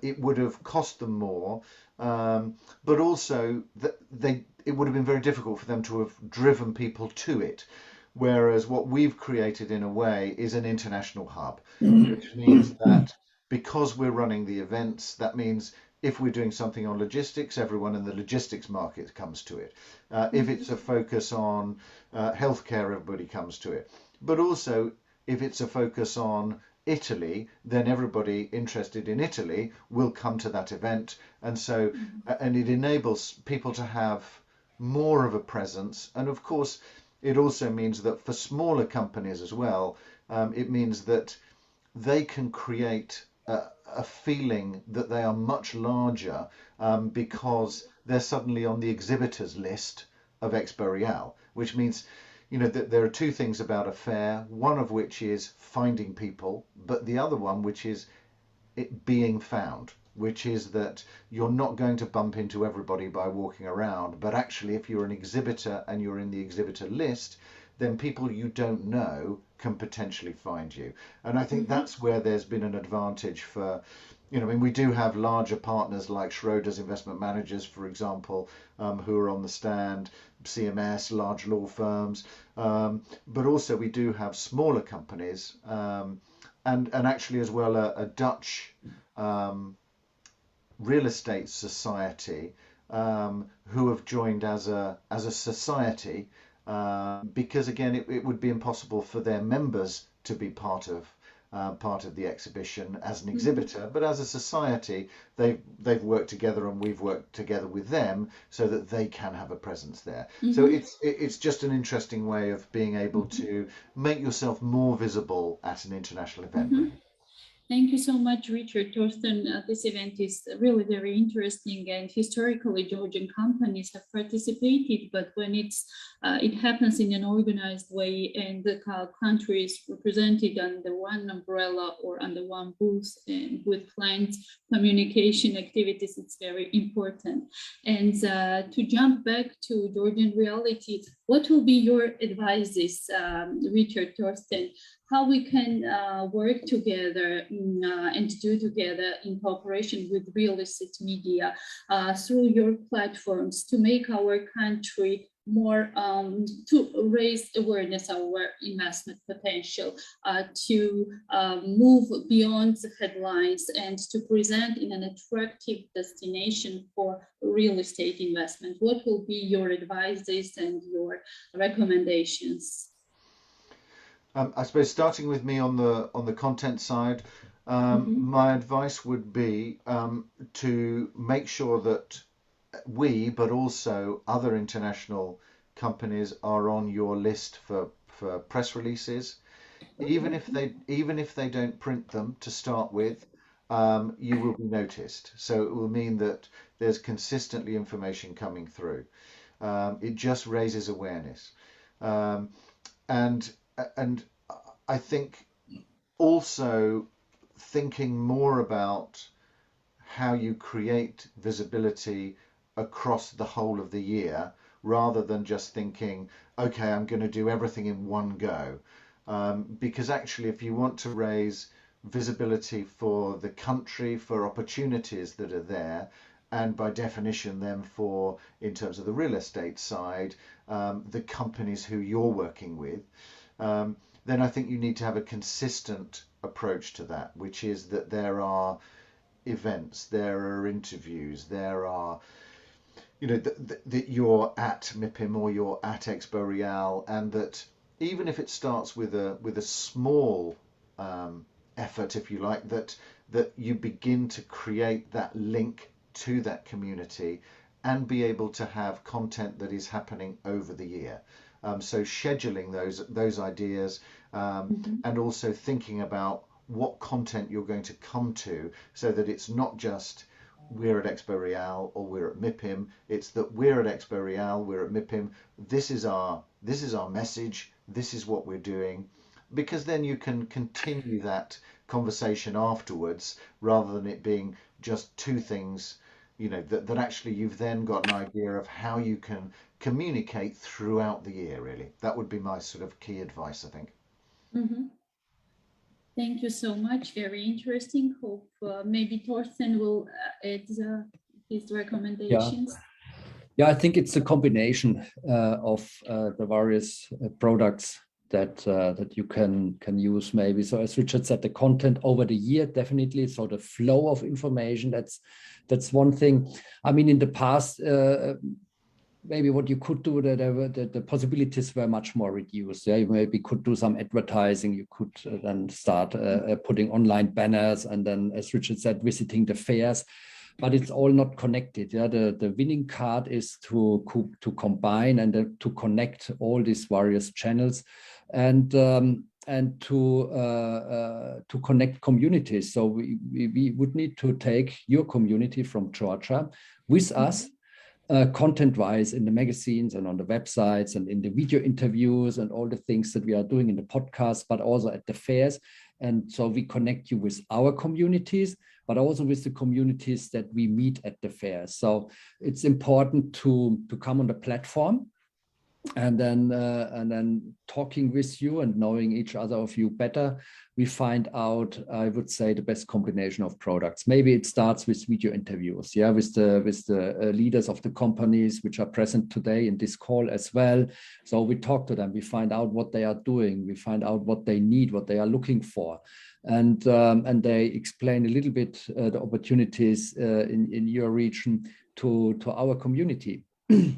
it would have cost them more, but also it would have been very difficult for them to have driven people to it. Whereas what we've created in a way is an international hub, which means that because we're running the events, that means if we're doing something on logistics, everyone in the logistics market comes to it. If it's a focus on healthcare, everybody comes to it. But also, if it's a focus on Italy, then everybody interested in Italy will come to that event. And so, and it enables people to have more of a presence. And of course, it also means that for smaller companies as well, it means that they can create a feeling that they are much larger because they're suddenly on the exhibitors list of Expo Real, which means, you know, that there are two things about a fair, one of which is finding people, but the other one, which is it being found, which is that you're not going to bump into everybody by walking around, but actually if you're an exhibitor and you're in the exhibitor list, then people you don't know can potentially find you. And I think that's where there's been an advantage for, you know, I mean, we do have larger partners like Schroders Investment Managers, for example, who are on the stand, CMS, large law firms, but also we do have smaller companies, and actually as well a Dutch real estate society who have joined as a society, because again it would be impossible for their members to be part of the exhibition as an exhibitor, but as a society they've worked together and we've worked together with them so that they can have a presence there. So it's just an interesting way of being able to make yourself more visible at an international event. Thank you so much, Richard. Thorsten, this event is really very interesting, and historically Georgian companies have participated, but when it happens in an organized way and the country is represented under one umbrella or under one booth and with client communication activities, it's very important. And to jump back to Georgian reality, what will be your advices, Richard, Thorsten, how we can work together and do together in cooperation with real estate media through your platforms to make our country more, to raise awareness of our investment potential, to move beyond the headlines and to present in an attractive destination for real estate investment. What will be your advices and your recommendations? I suppose starting with me on the content side, my advice would be to make sure that we, but also other international companies, are on your list for press releases. Even if they don't print them to start with, you will be noticed. So it will mean that there's consistently information coming through. It just raises awareness, and I think also thinking more about how you create visibility across the whole of the year, rather than just thinking, okay, I'm going to do everything in one go. Because actually, if you want to raise visibility for the country, for opportunities that are there, and by definition then for, in terms of the real estate side, the companies who you're working with, then I think you need to have a consistent approach to that, which is that there are events, there are interviews, there are, you know, that you're at MIPIM or you're at Expo Real, and that even if it starts with a small effort, if you like, that you begin to create that link to that community and be able to have content that is happening over the year. So scheduling those ideas, and also thinking about what content you're going to come to, so that it's not just we're at Expo Real or we're at MIPIM. It's that we're at Expo Real, we're at MIPIM. This is our message. This is what we're doing, because then you can continue that conversation afterwards, rather than it being just two things. You know, that actually you've then got an idea of how you can communicate throughout the year, really. That would be my sort of key advice, I think. Thank you so much. Very interesting. Hope maybe Thorsten will add his recommendations. Yeah, I think it's a combination of the various products that you can use maybe. So as Richard said, the content over the year, definitely. So the flow of information, that's one thing. I mean, in the past, maybe what you could do, that the possibilities were much more reduced. Yeah, you maybe could do some advertising. You could then start putting online banners, and then, as Richard said, visiting the fairs. But it's all not connected. Yeah, the winning card is to combine and to connect all these various channels, and to connect communities. So we would need to take your community from Georgia with us. Content-wise in the magazines and on the websites and in the video interviews and all the things that we are doing in the podcast, but also at the fairs. And so we connect you with our communities, but also with the communities that we meet at the fairs. So it's important to come on the platform and then talking with you and knowing each other of you better, we find out, I would say, the best combination of products. Maybe it starts with video interviews, yeah, with the leaders of the companies which are present today in this call as well. So we talk to them, we find out what they are doing, we find out what they need, what they are looking for, and they explain a little bit the opportunities in your region to our community.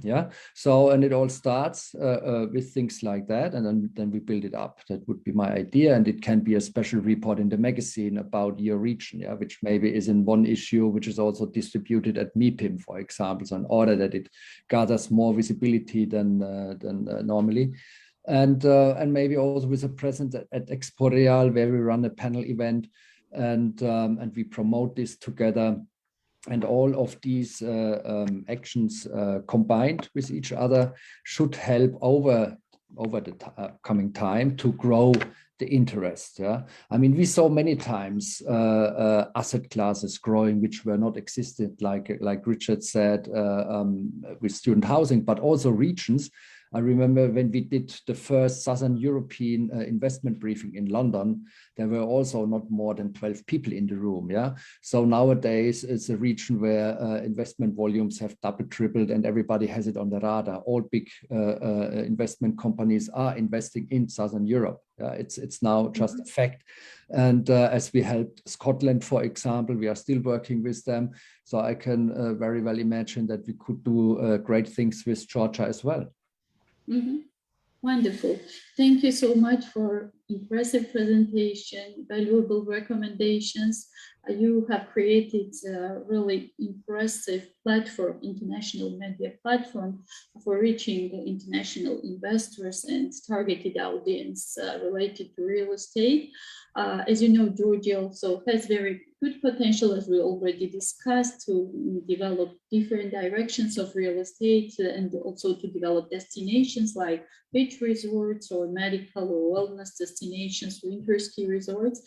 Yeah, so, and it all starts with things like that, and then we build it up. That would be my idea, and it can be a special report in the magazine about your region, yeah, which maybe is in one issue, which is also distributed at MIPIM, for example, so in order that it gathers more visibility than normally. And maybe also with a presence at Expo Real, where we run a panel event, and we promote this together. And all of these actions combined with each other should help over the coming time to grow the interest. Yeah, I mean, we saw many times asset classes growing which were not existed, like Richard said, with student housing, but also regions. I remember when we did the first Southern European investment briefing in London, there were also not more than 12 people in the room. Yeah. So nowadays it's a region where investment volumes have double, tripled, and everybody has it on the radar. All big investment companies are investing in Southern Europe. It's now just a fact. And as we helped Scotland, for example, we are still working with them. So I can very well imagine that we could do great things with Georgia as well. Mm-hmm. Wonderful. Thank you so much for impressive presentation, valuable recommendations. You have created a really impressive platform, international media platform for reaching international investors and targeted audience related to real estate. As you know, Georgia also has very good potential, as we already discussed, to develop different directions of real estate and also to develop destinations like beach resorts or medical or wellness destinations, winter ski resorts,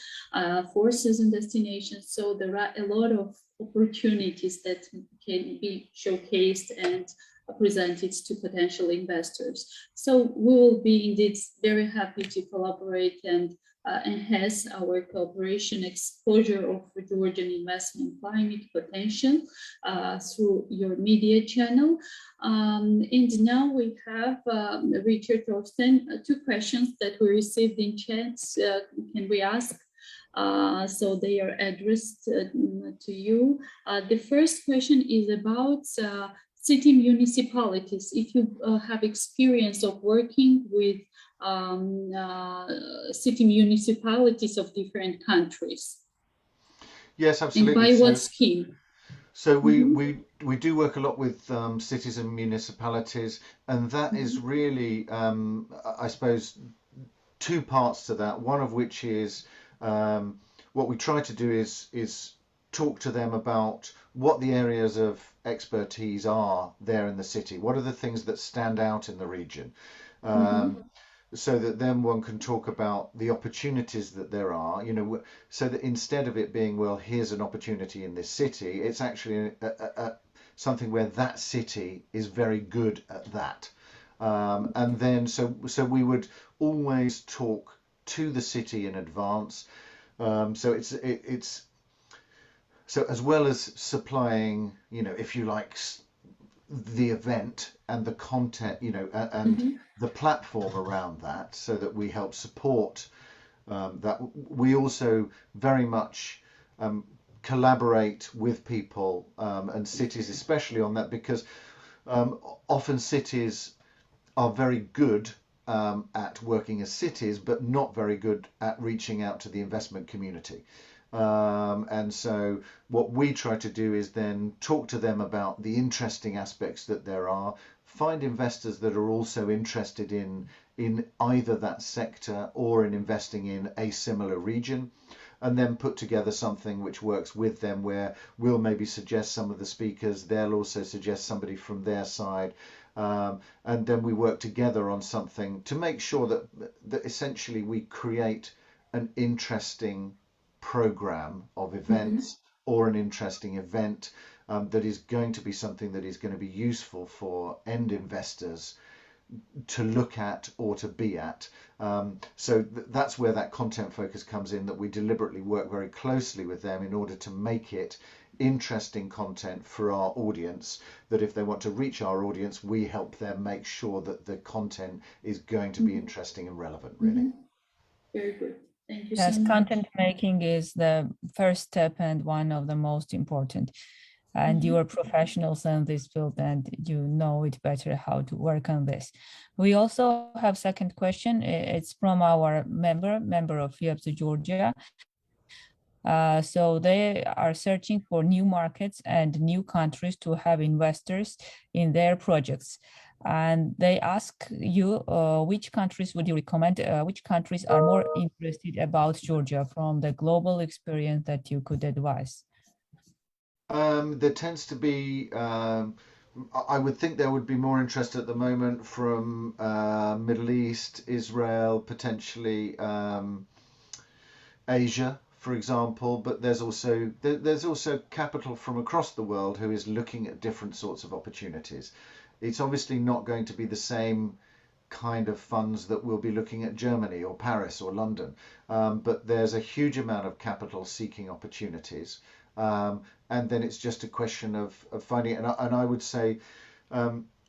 four-season destinations. So there are a lot of opportunities that can be showcased and presented to potential investors. So we will be indeed very happy to collaborate and enhance our cooperation exposure of Georgian investment climate potential through your media channel. And now we have Richard, Thorsten, two questions that we received in chat. Can we ask? So they are addressed to you. The first question is about city municipalities. If you have experience of working with city municipalities of different countries. Yes, absolutely. And by what scheme? So we do work a lot with cities and municipalities, and that is really, I suppose, two parts to that. One of which is what we try to do is talk to them about what the areas of expertise are there in the city. What are the things that stand out in the region? So that then one can talk about the opportunities that there are, you know, so that instead of it being, well, here's an opportunity in this city, it's actually something where that city is very good at that. And then so we would always talk to the city in advance. So it's so as well as supplying, you know, if you like, the event and the content, and the platform around that, so that we help support that. We also very much collaborate with people and cities, especially on that, because often cities are very good at working as cities, but not very good at reaching out to the investment community. And so what we try to do is then talk to them about the interesting aspects that there are, find investors that are also interested in either that sector or in investing in a similar region, and then put together something which works with them, where we'll maybe suggest some of the speakers, they'll also suggest somebody from their side, and then we work together on something to make sure that essentially we create an interesting program of events or an interesting event that is going to be something that is going to be useful for end investors to look at or to be at. So that's where that content focus comes in, that we deliberately work very closely with them in order to make it interesting content for our audience, that if they want to reach our audience, we help them make sure that the content is going to be interesting and relevant, really. Very good. Thank you Yes, so much. content making is the first step and one of the most important. And you are professionals in this field and you know it better how to work on this. We also have second question. It's from our member of FIABCI-Georgia. So they are searching for new markets and new countries to have investors in their projects. And they ask you, which countries would you recommend? Which countries are more interested about Georgia from the global experience that you could advise? There tends to be, I would think there would be more interest at the moment from Middle East, Israel, potentially Asia, for example, but there's also capital from across the world who is looking at different sorts of opportunities. It's obviously not going to be the same kind of funds that will be looking at Germany or Paris or London, but there's a huge amount of capital seeking opportunities. And then it's just a question of finding it. And I would say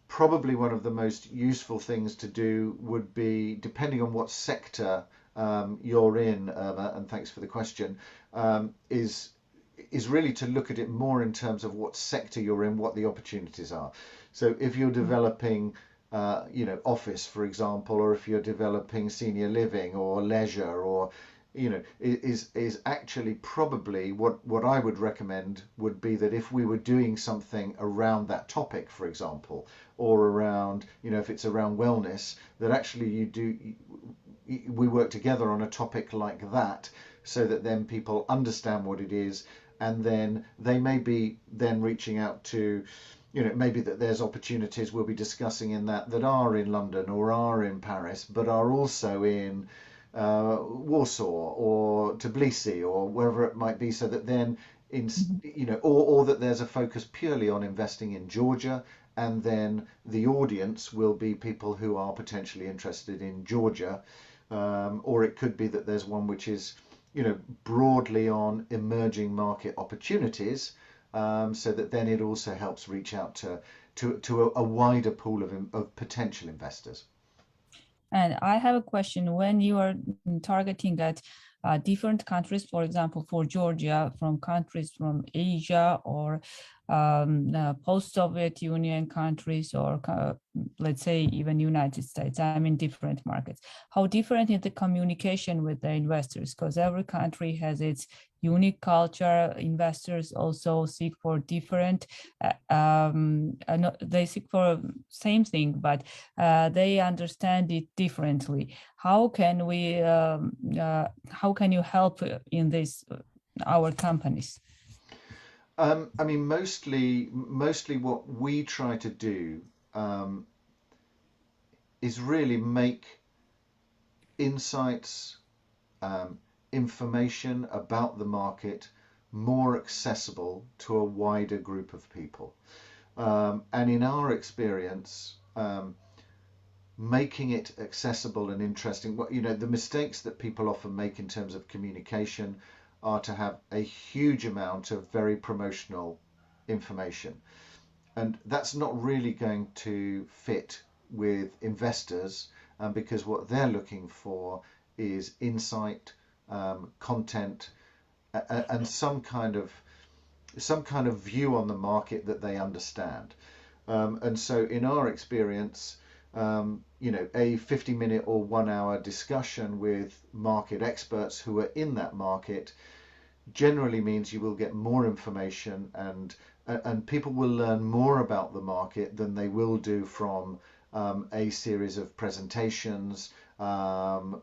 probably one of the most useful things to do would be, depending on what sector you're in, Irma, and thanks for the question, is really to look at it more in terms of what sector you're in, what the opportunities are. So if you're developing office, for example, or if you're developing senior living or leisure, or is actually probably what I would recommend would be that if we were doing something around that topic, for example, or around, if it's around wellness, that actually we work together on a topic like that, so that then people understand what it is, and then they may be then reaching out to, maybe that there's opportunities we'll be discussing in that are in London or are in Paris, but are also in Warsaw or Tbilisi or wherever it might be, so that then or that there's a focus purely on investing in Georgia, and then the audience will be people who are potentially interested in Georgia, or it could be that there's one which is broadly on emerging market opportunities, so that then it also helps reach out to a wider pool of potential investors. And I have a question. When you are targeting at different countries, for example, for Georgia, from countries from Asia or post-Soviet Union countries, or let's say even United States, I mean different markets, how different is the communication with the investors? Because every country has its unique culture. Investors also seek for different, they seek for same thing, but they understand it differently. How can we, how can you help in this, our companies? I mean, mostly what we try to do is really make insights, information about the market more accessible to a wider group of people. And in our experience, making it accessible and interesting, the mistakes that people often make in terms of communication are to have a huge amount of very promotional information. and that's not really going to fit with investors, because what they're looking for is insight, content, and some kind of view on the market that they understand. And so in our experience, a 50-minute or 1 hour discussion with market experts who are in that market generally means you will get more information, and people will learn more about the market than they will do from a series of presentations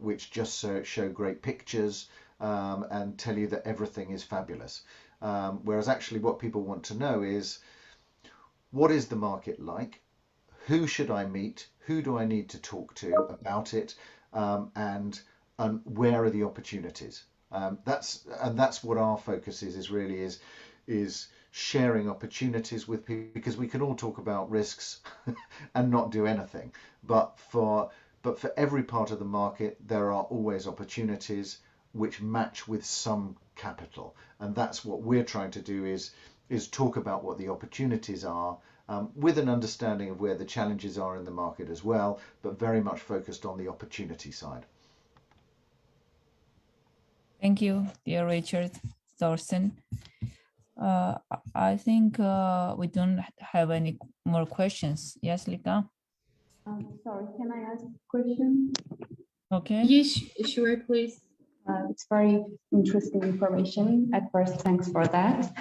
which just show great pictures and tell you that everything is fabulous. Whereas actually what people want to know is, what is the market like? Who should I meet? Who do I need to talk to about it? And where are the opportunities? That's what our focus is sharing opportunities with people, because we can all talk about risks and not do anything. But for every part of the market, there are always opportunities which match with some capital, and that's what we're trying to do is talk about what the opportunities are, with an understanding of where the challenges are in the market as well, but very much focused on the opportunity side. Thank you, dear Richard, Thorsten. I think we don't have any more questions. Yes, Lika? Sorry, can I ask a question? Okay. Yes, sure, please. It's very interesting information. At first, thanks for that.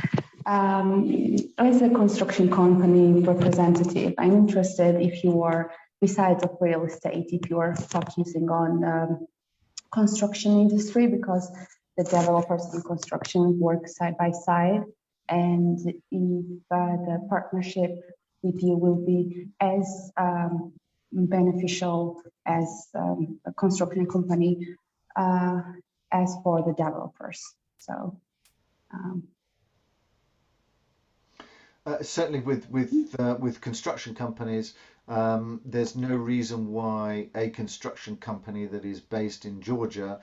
As a construction company representative, I'm interested if you are, besides of real estate, if you are focusing on construction industry, because the developers in construction work side by side, and if the partnership with you will be as beneficial as a construction company as for the developers. So certainly with construction companies, there's no reason why a construction company that is based in Georgia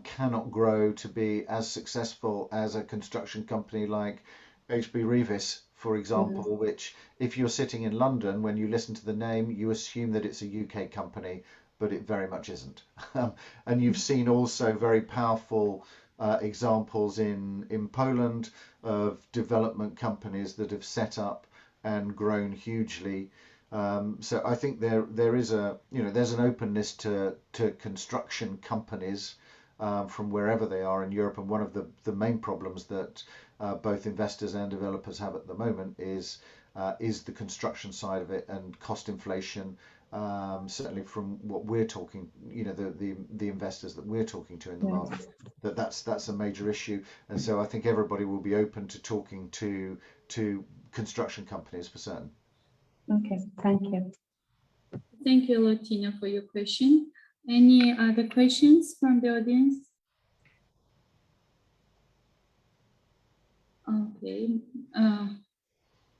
cannot grow to be as successful as a construction company like HB Reavis, for example, which, if you're sitting in London, when you listen to the name, you assume that it's a UK company, but it very much isn't. And you've seen also very powerful examples in Poland of development companies that have set up and grown hugely. So I think there is there's an openness to construction companies from wherever they are in Europe, and one of the main problems that both investors and developers have at the moment is the construction side of it, and cost inflation. Certainly from what we're talking, the investors that we're talking to in the market, that's a major issue. And so I think everybody will be open to talking to construction companies for certain. okay, thank you. Thank you, Latina, for your question. Any other questions from the audience? Okay.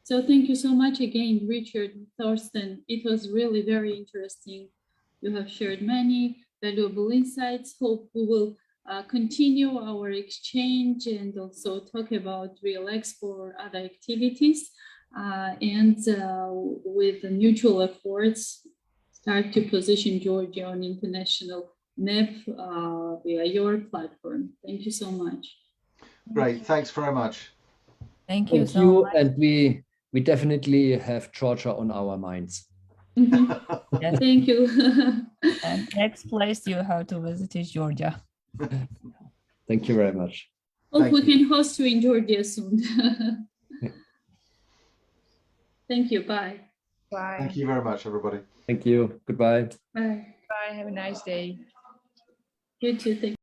So thank you so much again, Richard, Thorsten. It was really very interesting. You have shared many valuable insights. Hope we will continue our exchange and also talk about Real Expo or other activities. And with the mutual efforts, start to position Georgia on international map via your platform. Thank you so much. Great, thanks very much. Thank you so much. And we definitely have Georgia on our minds. Yes. Thank you. And next place you have to visit is Georgia. Thank you very much. Hope we can host you in Georgia soon. Thank you. Bye. Bye. Thank you very much, everybody. Thank you. Goodbye. Bye. Bye. Have a nice day. You too. Thank you.